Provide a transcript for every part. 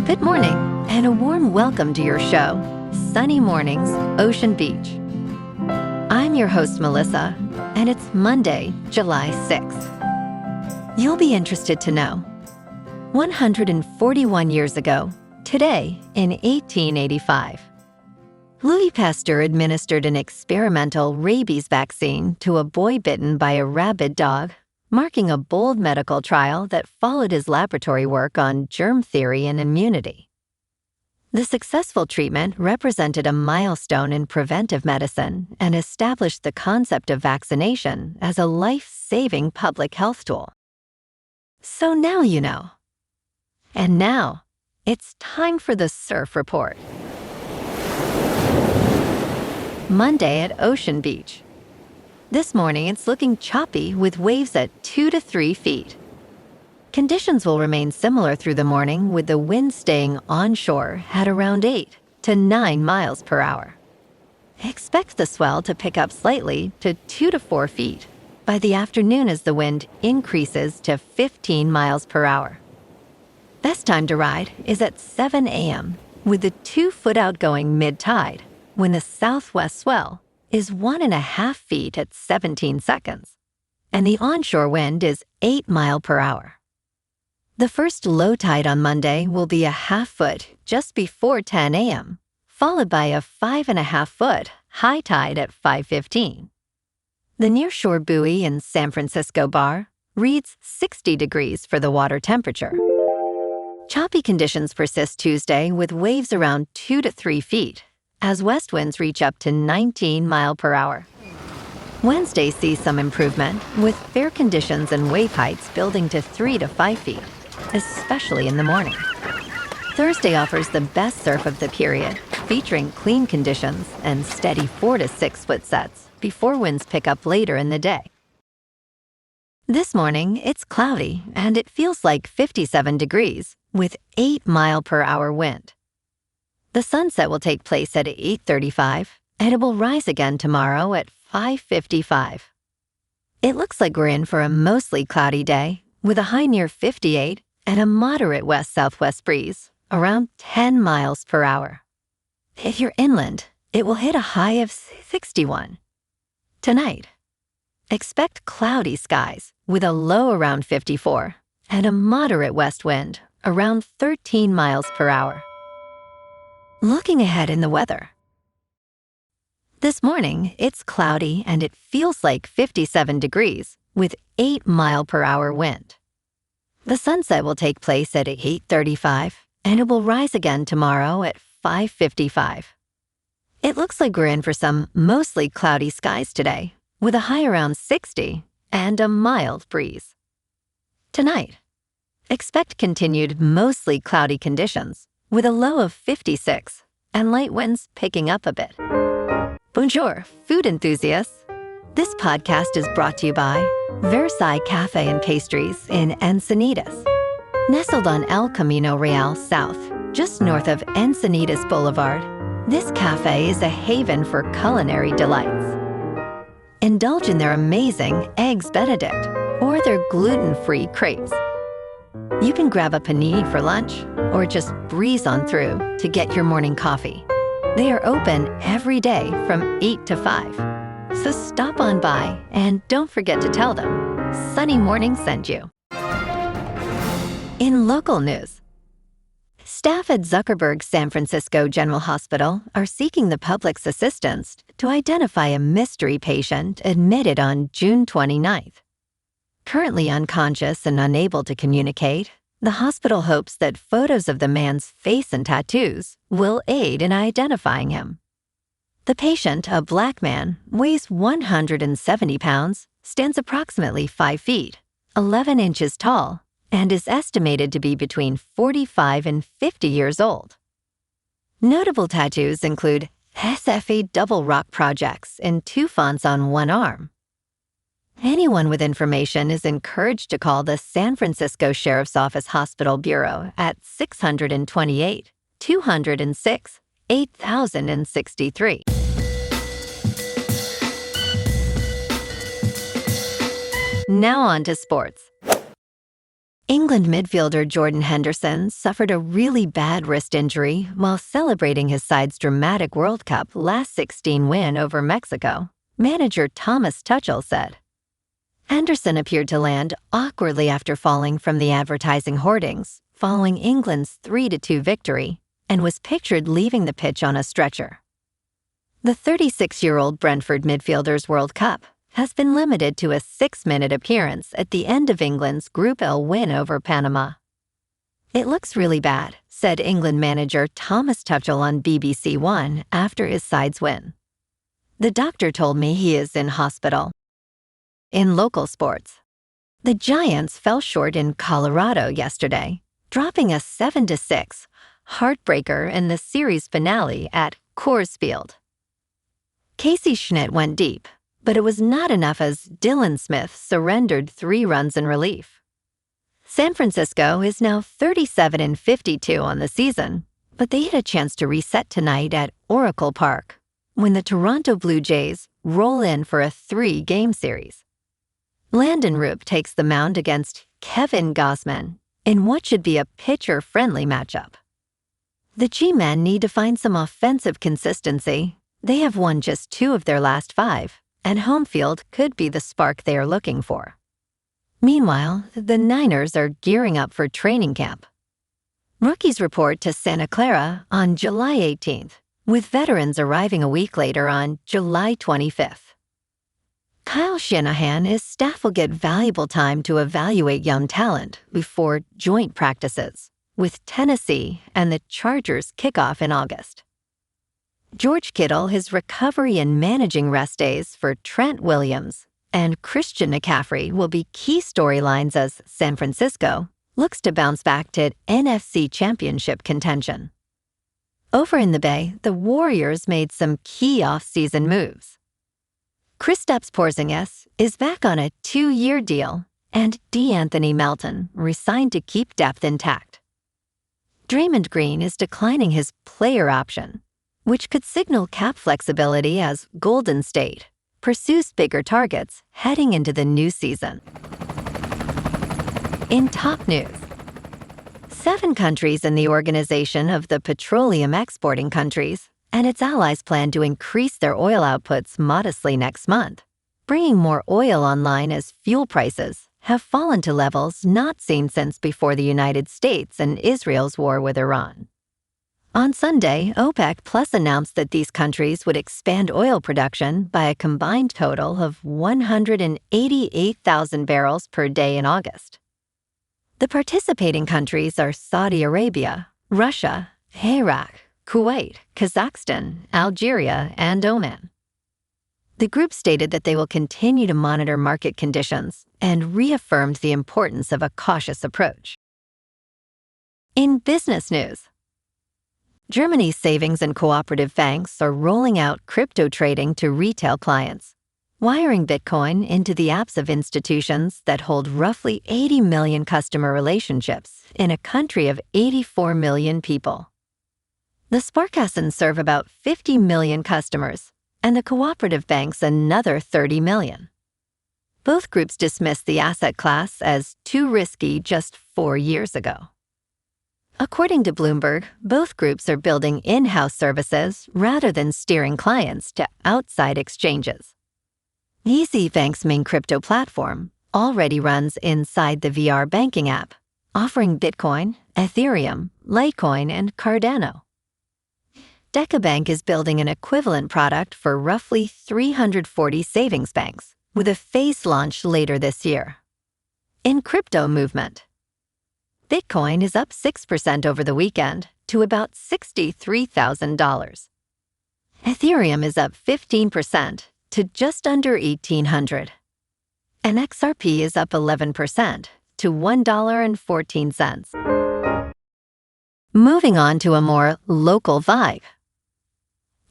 Good morning, and a warm welcome to your show, Sunny Mornings, Ocean Beach. I'm your host, Melissa, and it's Monday, July 6th. You'll be interested to know, 141 years ago, today in 1885, Louis Pasteur administered an experimental rabies vaccine to a boy bitten by a rabid dog, marking a bold medical trial that followed his laboratory work on germ theory and immunity. The successful treatment represented a milestone in preventive medicine and established the concept of vaccination as a life-saving public health tool. So now you know. And now, it's time for the Surf Report. Monday at Ocean Beach. This morning, it's looking choppy with waves at 2 to 3 feet. Conditions will remain similar through the morning, with the wind staying onshore at around 8 to 9 miles per hour. Expect the swell to pick up slightly to 2 to 4 feet by the afternoon as the wind increases to 15 miles per hour. Best time to ride is at 7 a.m. with the 2-foot outgoing mid-tide, when the southwest swell is 1.5 feet at 17 seconds, and the onshore wind is 8 miles per hour. The first low tide on Monday will be a 1/2 foot just before 10 a.m., followed by a 5.5 foot high tide at 5:15. The nearshore buoy in San Francisco Bar reads 60 degrees for the water temperature. Choppy conditions persist Tuesday with waves around 2 to 3 feet, as west winds reach up to 19 miles per hour. Wednesday sees some improvement, with fair conditions and wave heights building to 3 to 5 feet, especially in the morning. Thursday offers the best surf of the period, featuring clean conditions and steady 4 to 6 foot sets before winds pick up later in the day. This morning, it's cloudy and it feels like 57 degrees with 8 miles per hour wind. The sunset will take place at 8:35, and it will rise again tomorrow at 5:55. It looks like we're in for a mostly cloudy day, with a high near 58 and a moderate west-southwest breeze, around 10 miles per hour. If you're inland, it will hit a high of 61. Tonight, expect cloudy skies with a low around 54 and a moderate west wind, around 13 miles per hour. Looking ahead in the weather. This morning, it's cloudy and it feels like 57 degrees with 8 miles per hour wind. The sunset will take place at 8:35 and it will rise again tomorrow at 5:55. It looks like we're in for some mostly cloudy skies today, with a high around 60 and a mild breeze. Tonight, expect continued mostly cloudy conditions, with a low of 56 and light winds picking up a bit. Bonjour, food enthusiasts. This podcast is brought to you by Versailles Cafe and Pastries in Encinitas. Nestled on El Camino Real South, just north of Encinitas Boulevard, this cafe is a haven for culinary delights. Indulge in their amazing Eggs Benedict or their gluten-free crepes. You can grab a panini for lunch or just breeze on through to get your morning coffee. They are open every day from 8 to 5. So stop on by and don't forget to tell them Sunny Morning sent you. In local news, staff at Zuckerberg San Francisco General Hospital are seeking the public's assistance to identify a mystery patient admitted on June 29th. Currently unconscious and unable to communicate, the hospital hopes that photos of the man's face and tattoos will aid in identifying him. The patient, a black man, weighs 170 pounds, stands approximately 5 feet, 11 inches tall, and is estimated to be between 45 and 50 years old. Notable tattoos include SFA double rock projects in 2 fonts on one arm. Anyone with information is encouraged to call the San Francisco Sheriff's Office Hospital Bureau at 628-206-8063. Now on to sports. England midfielder Jordan Henderson suffered a really bad wrist injury while celebrating his side's dramatic World Cup last 16 win over Mexico, manager Thomas Tuchel said. Henderson appeared to land awkwardly after falling from the advertising hoardings following England's 3-2 victory and was pictured leaving the pitch on a stretcher. The 36-year-old Brentford midfielder's World Cup has been limited to a 6-minute appearance at the end of England's Group L win over Panama. "It looks really bad," said England manager Thomas Tuchel on BBC One after his side's win. "The doctor told me he is in hospital." In local sports, the Giants fell short in Colorado yesterday, dropping a 7-6 heartbreaker in the series finale at Coors Field. Casey Schnitt went deep, but it was not enough as Dylan Smith surrendered 3 runs in relief. San Francisco is now 37-52 on the season, but they had a chance to reset tonight at Oracle Park when the Toronto Blue Jays roll in for a 3-game series. Landon Roop takes the mound against Kevin Gausman in what should be a pitcher-friendly matchup. The G-men need to find some offensive consistency. They have won just 2 of their last 5, and home field could be the spark they are looking for. Meanwhile, the Niners are gearing up for training camp. Rookies report to Santa Clara on July 18th, with veterans arriving a week later on July 25th. Kyle Shanahan his staff will get valuable time to evaluate young talent before joint practices, with Tennessee and the Chargers kickoff in August. George Kittle his recovery and managing rest days for Trent Williams and Christian McCaffrey will be key storylines as San Francisco looks to bounce back to NFC Championship contention. Over in the Bay, the Warriors made some key offseason moves. Kristaps Porzingis is back on a 2-year deal, and D'Anthony Melton resigned to keep depth intact. Draymond Green is declining his player option, which could signal cap flexibility as Golden State pursues bigger targets heading into the new season. In top news, 7 countries in the Organization of the Petroleum Exporting Countries and its allies plan to increase their oil outputs modestly next month, bringing more oil online as fuel prices have fallen to levels not seen since before the United States and Israel's war with Iran. On Sunday, OPEC Plus announced that these countries would expand oil production by a combined total of 188,000 barrels per day in August. The participating countries are Saudi Arabia, Russia, Iraq, Kuwait, Kazakhstan, Algeria, and Oman. The group stated that they will continue to monitor market conditions and reaffirmed the importance of a cautious approach. In business news, Germany's savings and cooperative banks are rolling out crypto trading to retail clients, wiring Bitcoin into the apps of institutions that hold roughly 80 million customer relationships in a country of 84 million people. The Sparkassen serve about 50 million customers, and the cooperative banks another 30 million. Both groups dismissed the asset class as too risky just 4 years ago. According to Bloomberg, both groups are building in-house services rather than steering clients to outside exchanges. Easy Bank's main crypto platform already runs inside the VR banking app, offering Bitcoin, Ethereum, Litecoin, and Cardano. DecaBank is building an equivalent product for roughly 340 savings banks, with a phased launch later this year. In crypto movement, Bitcoin is up 6% over the weekend to about $63,000. Ethereum is up 15% to just under $1,800. And XRP is up 11% to $1.14. Moving on to a more local vibe.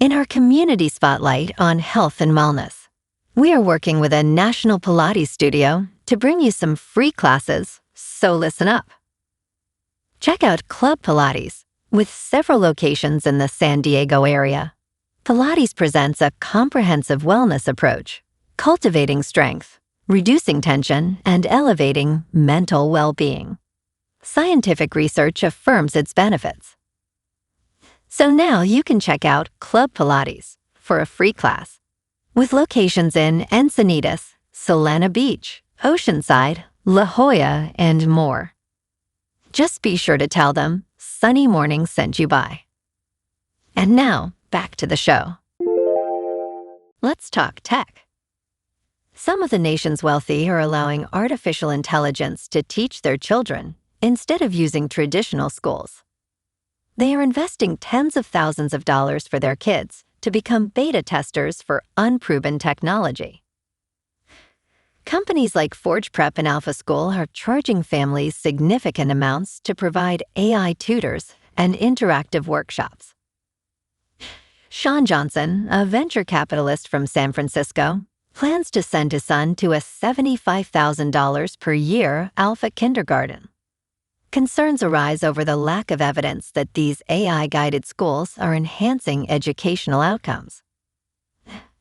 In our community spotlight on health and wellness, we are working with a national Pilates studio to bring you some free classes, so listen up. Check out Club Pilates, with several locations in the San Diego area. Pilates presents a comprehensive wellness approach, cultivating strength, reducing tension, and elevating mental well-being. Scientific research affirms its benefits. So now you can check out Club Pilates for a free class, with locations in Encinitas, Solana Beach, Oceanside, La Jolla, and more. Just be sure to tell them Sunny Morning sent you by. And now, back to the show. Let's talk tech. Some of the nation's wealthy are allowing artificial intelligence to teach their children instead of using traditional schools. They are investing tens of thousands of dollars for their kids to become beta testers for unproven technology. Companies like Forge Prep and Alpha School are charging families significant amounts to provide AI tutors and interactive workshops. Sean Johnson, a venture capitalist from San Francisco, plans to send his son to a $75,000 per year Alpha kindergarten. Concerns arise over the lack of evidence that these AI-guided schools are enhancing educational outcomes.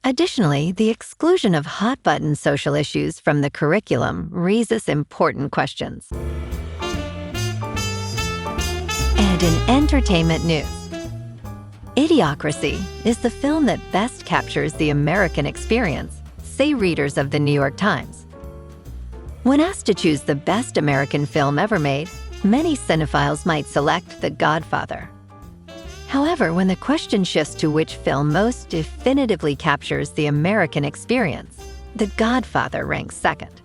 Additionally, the exclusion of hot-button social issues from the curriculum raises important questions. And in entertainment news, Idiocracy is the film that best captures the American experience, say readers of the New York Times. When asked to choose the best American film ever made, many cinephiles might select The Godfather. However, when the question shifts to which film most definitively captures the American experience, The Godfather ranks second.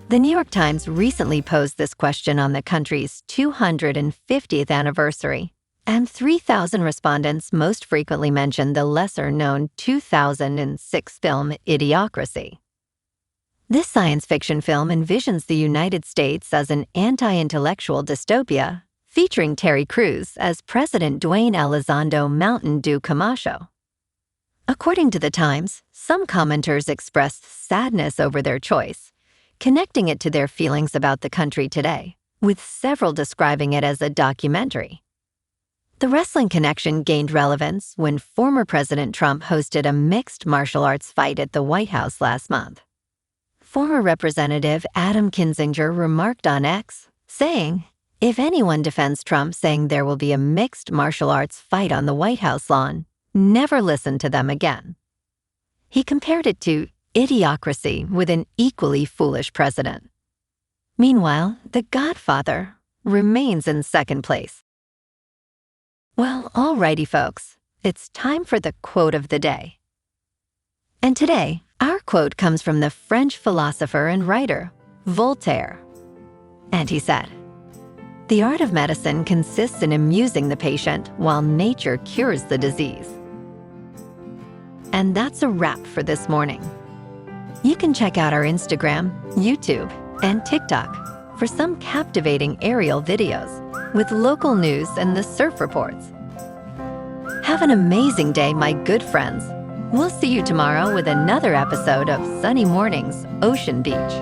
The New York Times recently posed this question on the country's 250th anniversary, and 3,000 respondents most frequently mentioned the lesser-known 2006 film Idiocracy. This science fiction film envisions the United States as an anti-intellectual dystopia, featuring Terry Crews as President Dwayne Elizondo Mountain Dew Camacho. According to the Times, some commenters expressed sadness over their choice, connecting it to their feelings about the country today, with several describing it as a documentary. The wrestling connection gained relevance when former President Trump hosted a mixed martial arts fight at the White House last month. Former Representative Adam Kinzinger remarked on X, saying, "If anyone defends Trump saying there will be a mixed martial arts fight on the White House lawn, never listen to them again." He compared it to idiocracy with an equally foolish president. Meanwhile, The Godfather remains in second place. Well, alrighty, folks, it's time for the quote of the day. And today, our quote comes from the French philosopher and writer, Voltaire. And he said, "The art of medicine consists in amusing the patient while nature cures the disease." And that's a wrap for this morning. You can check out our Instagram, YouTube, and TikTok for some captivating aerial videos with local news and the surf reports. Have an amazing day, my good friends. We'll see you tomorrow with another episode of Sunny Mornings, Ocean Beach.